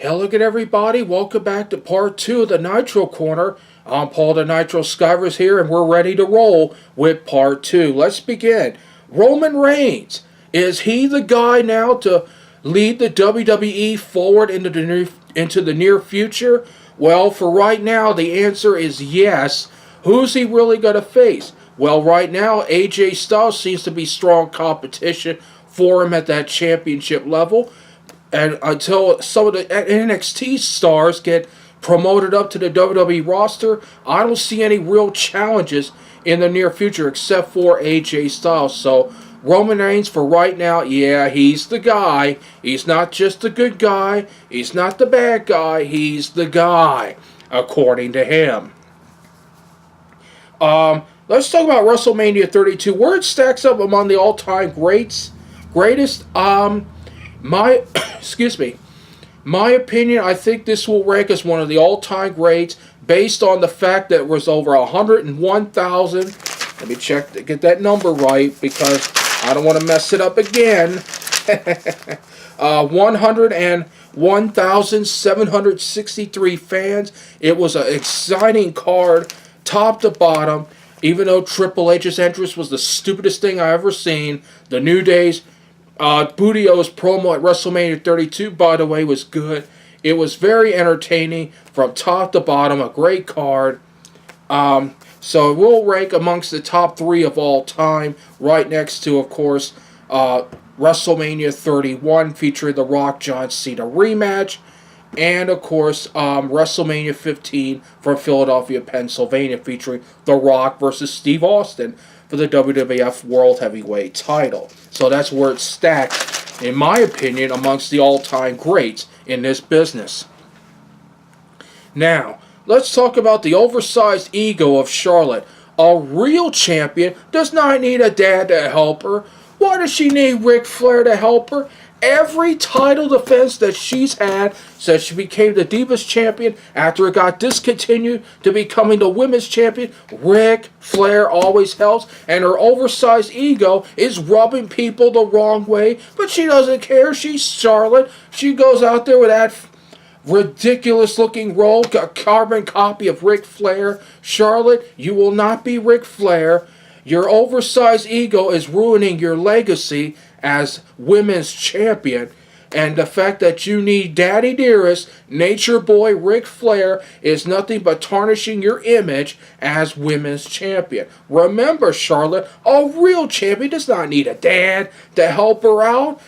Hello again, everybody. Welcome back to part 2 of the Nitro Corner. I'm Paul the Nitro Skivers here, and we're ready to roll with part 2. Let's begin. Roman Reigns. Is he the guy now to lead the WWE forward into the near future? Well, for right now, the answer is yes. Who's he really going to face? Well, right now, AJ Styles seems to be strong competition for him at that championship level. And until some of the NXT stars get promoted up to the WWE roster, I don't see any real challenges in the near future except for AJ Styles. So Roman Reigns for right now, yeah, he's the guy. He's not just the good guy. He's not the bad guy. He's the guy, according to him. Let's talk about WrestleMania 32. Where it stacks up among the all-time greatest. My opinion, I think this will rank as one of the all-time greats based on the fact that it was over 101,000. Let me check to get that number right because I don't want to mess it up again. 101,763 fans. It was an exciting card, top to bottom. Even though Triple H's entrance was the stupidest thing I ever seen, the New Day's Boudio's promo at WrestleMania 32, by the way, was good. It was very entertaining from top to bottom, a great card. So it will rank amongst the top 3 of all time, right next to, of course, WrestleMania 31, featuring The Rock John Cena rematch, and, of course, WrestleMania 15 from Philadelphia, Pennsylvania, featuring The Rock versus Steve Austin for the WWF World Heavyweight title. So that's where it's stacked, in my opinion, amongst the all-time greats in this business. Now, let's talk about the oversized ego of Charlotte. A real champion does not need a dad to help her. Why does she need Ric Flair to help her? Every title defense that she's had since she became the Divas Champion after it got discontinued to becoming the Women's Champion, Ric Flair always helps, and her oversized ego is rubbing people the wrong way, but she doesn't care. She's Charlotte. She goes out there with that ridiculous looking role, a carbon copy of Ric Flair. Charlotte, you will not be Ric Flair. Your oversized ego is ruining your legacy as women's champion, and the fact that you need Daddy Dearest, Nature Boy Ric Flair is nothing but tarnishing your image as women's champion. Remember, Charlotte, a real champion does not need a dad to help her out.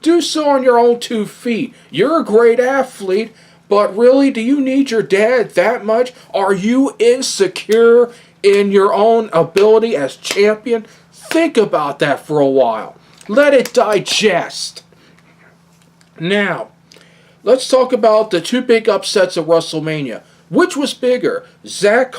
Do so on your own 2 feet. You're a great athlete, but really, do you need your dad that much? Are you insecure in your own ability as champion? Think about that for a while. Let it digest. Now, let's talk about the 2 big upsets of WrestleMania. Which was bigger? Zack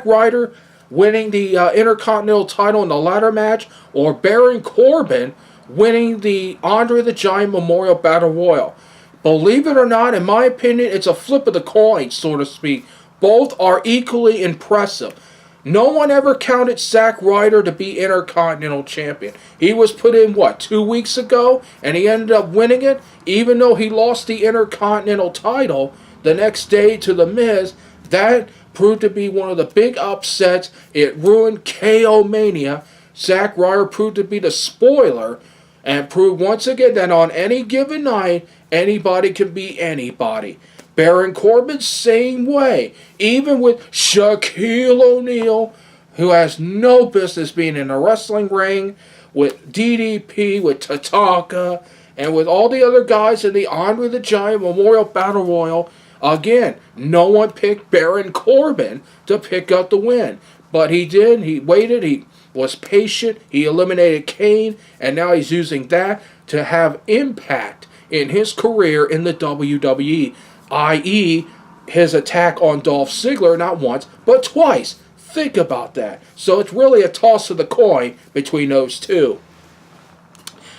Ryder winning the Intercontinental title in the ladder match, or Baron Corbin winning the Andre the Giant Memorial Battle Royal? Believe it or not, in my opinion, it's a flip of the coin, so to speak. Both are equally impressive. No one ever counted Zack Ryder to be Intercontinental Champion. He was put in, 2 weeks ago? And he ended up winning it, even though he lost the Intercontinental title the next day to The Miz. That proved to be one of the big upsets. It ruined KO Mania. Zack Ryder proved to be the spoiler, and proved once again that on any given night, anybody can beat anybody. Baron Corbin, same way. Even with Shaquille O'Neal, who has no business being in a wrestling ring, with DDP, with Tatanka, and with all the other guys in the Andre the Giant Memorial Battle Royal, again, no one picked Baron Corbin to pick up the win. But he did. He waited. He was patient. He eliminated Kane, and now he's using that to have impact in his career in the WWE. i.e., his attack on Dolph Ziggler not once, but twice. Think about that. So it's really a toss of the coin between those 2.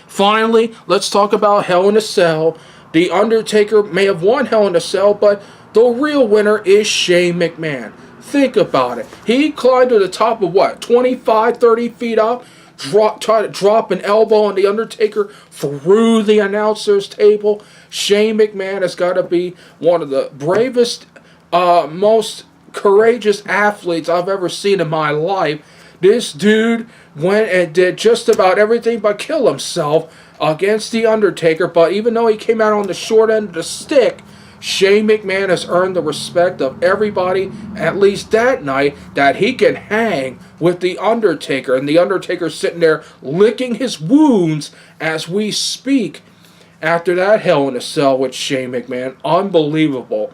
Finally, let's talk about Hell in a Cell. The Undertaker may have won Hell in a Cell, but the real winner is Shane McMahon. Think about it. He climbed to the top of 25, 30 feet up try to drop an elbow on the Undertaker through the announcer's table. Shane McMahon has got to be one of the bravest, most courageous athletes I've ever seen in my life. This dude went and did just about everything but kill himself against the Undertaker, but even though he came out on the short end of the stick, Shane McMahon has earned the respect of everybody, at least that night, that he can hang with the Undertaker. And the Undertaker's sitting there licking his wounds as we speak after that Hell in a Cell with Shane McMahon. Unbelievable.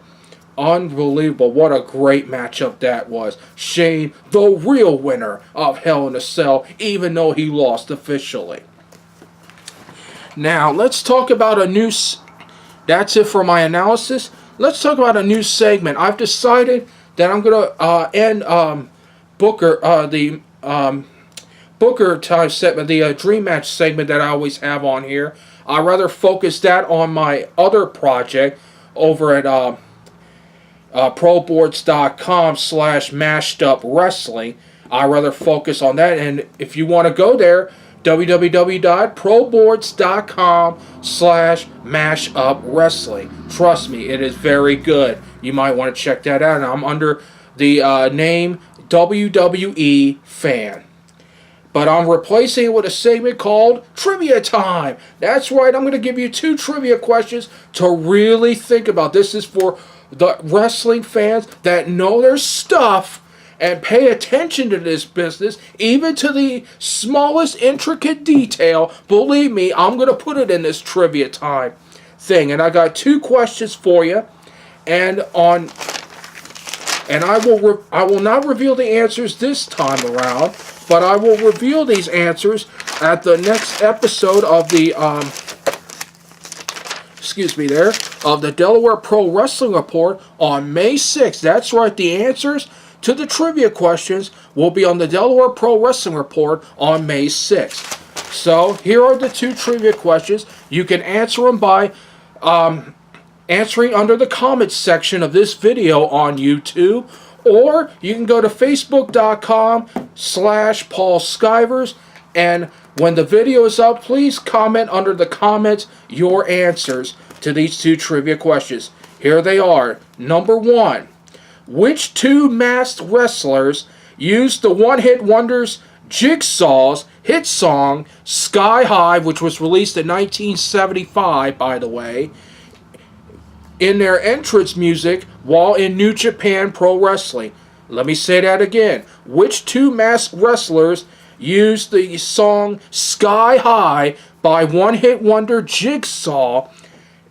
Unbelievable. What a great matchup that was. Shane, the real winner of Hell in a Cell, even though he lost officially. Now, let's talk about a new... That's it for my analysis. Let's talk about a new segment. I've decided that I'm going to end Booker time segment, the Dream Match segment that I always have on here. I'd rather focus that on my other project over at proboards.com/mashedup-wrestling. I'd rather focus on that. And if you want to go there, www.proboards.com/mashup-wrestling. Trust me, it is very good. You might want to check that out. And I'm under the name WWE Fan. But I'm replacing it with a segment called Trivia Time. That's right, I'm going to give you 2 trivia questions to really think about. This is for the wrestling fans that know their stuff and pay attention to this business, even to the smallest intricate detail. Believe me, I'm going to put it in this Trivia Time thing. And I got 2 questions for you. I will not reveal the answers this time around, but I will reveal these answers at the next episode of the of the Delaware Pro Wrestling Report on May 6th. That's right, the answers to the trivia questions will be on the Delaware Pro Wrestling Report on May 6th. So, here are the 2 trivia questions. You can answer them by answering under the comments section of this video on YouTube, or you can go to facebook.com/Paul Skivers, and when the video is up, please comment under the comments your answers to these 2 trivia questions. Here they are. Number 1. Which 2 masked wrestlers used the one-hit wonders Jigsaw's hit song Sky High, which was released in 1975, by the way, in their entrance music while in New Japan Pro Wrestling? Let me say that again. Which 2 masked wrestlers used the song Sky High by one-hit wonder Jigsaw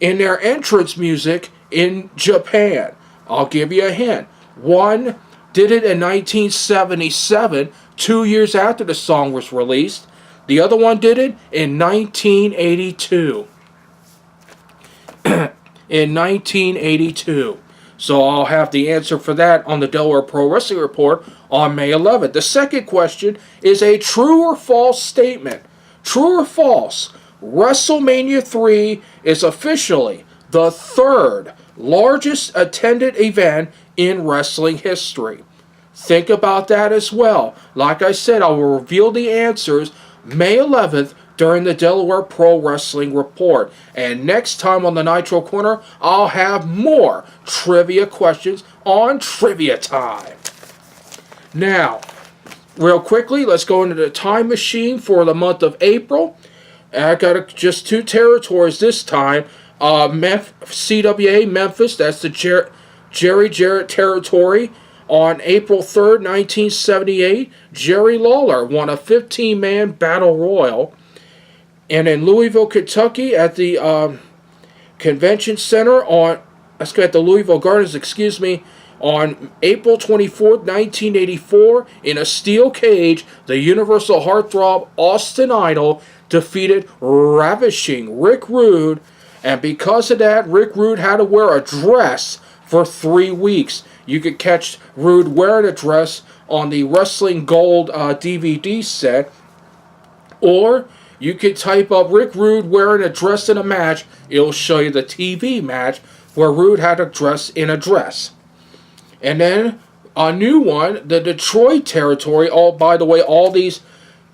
in their entrance music in Japan? I'll give you a hint. One did it in 1977, 2 years after the song was released. The other one did it in 1982. In 1982. So I'll have the answer for that on the Delaware Pro Wrestling Report on May 11th. The second question is a true or false statement. True or false? WrestleMania 3 is officially the 3rd largest attended event in wrestling history. Think about that as well. Like I said, I will reveal the answers May 11th during the Delaware Pro Wrestling Report. And next time on the Nitro Corner, I'll have more trivia questions on Trivia Time. Now, real quickly, let's go into the time machine for the month of April. I got just 2 territories this time. CWA Memphis, that's the Jerry Jarrett territory. On April 3rd, 1978, Jerry Lawler won a 15-man battle royal. And in Louisville, Kentucky, at the Convention Center at the Louisville Gardens, on April 24th, 1984, in a steel cage, the Universal Heartthrob Austin Idol defeated ravishing Rick Rude, and because of that, Rick Rude had to wear a dress for 3 weeks. You could catch Rude wearing a dress on the Wrestling Gold DVD set, or you could type up Rick Rude wearing a dress in a match. It'll show you the TV match where Rude had a dress in a dress. And then a new one, the Detroit territory. By the way, all these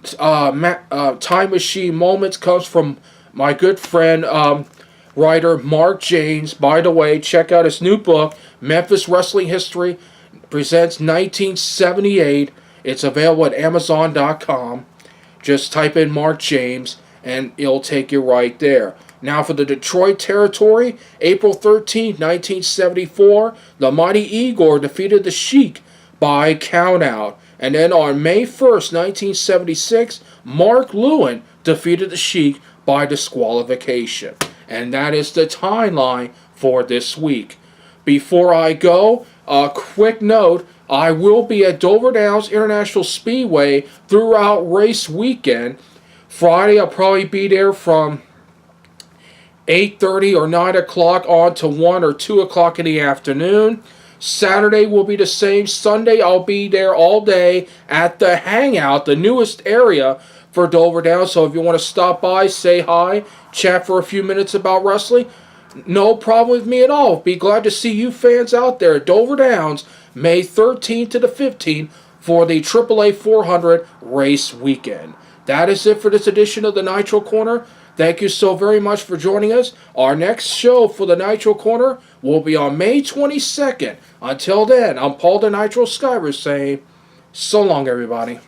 time machine moments comes from my good friend writer Mark James. By the way, check out his new book, Memphis Wrestling History Presents 1978. It's available at Amazon.com. Just type in Mark James and it'll take you right there. Now for the Detroit territory, April 13, 1974, the Mighty Igor defeated the Sheik by countout. And then on May 1st, 1976, Mark Lewin defeated the Sheik by disqualification. And that is the timeline for this week. Before I go, a quick note, I will be at Dover Downs International Speedway throughout race weekend. Friday, I'll probably be there from 8:30 or 9 o'clock on to 1 or 2 o'clock in the afternoon. Saturday will be the same. Sunday, I'll be there all day at the Hangout, the newest area for Dover Downs. So if you want to stop by, say hi, chat for a few minutes about wrestling, no problem with me at all. Be glad to see you fans out there at Dover Downs, May 13th to the 15th for the AAA 400 race weekend. That is it for this edition of the Nitro Corner. Thank you so very much for joining us. Our next show for the Nitro Corner will be on May 22nd. Until then, I'm Paul the Nitro Skyver saying, so long everybody.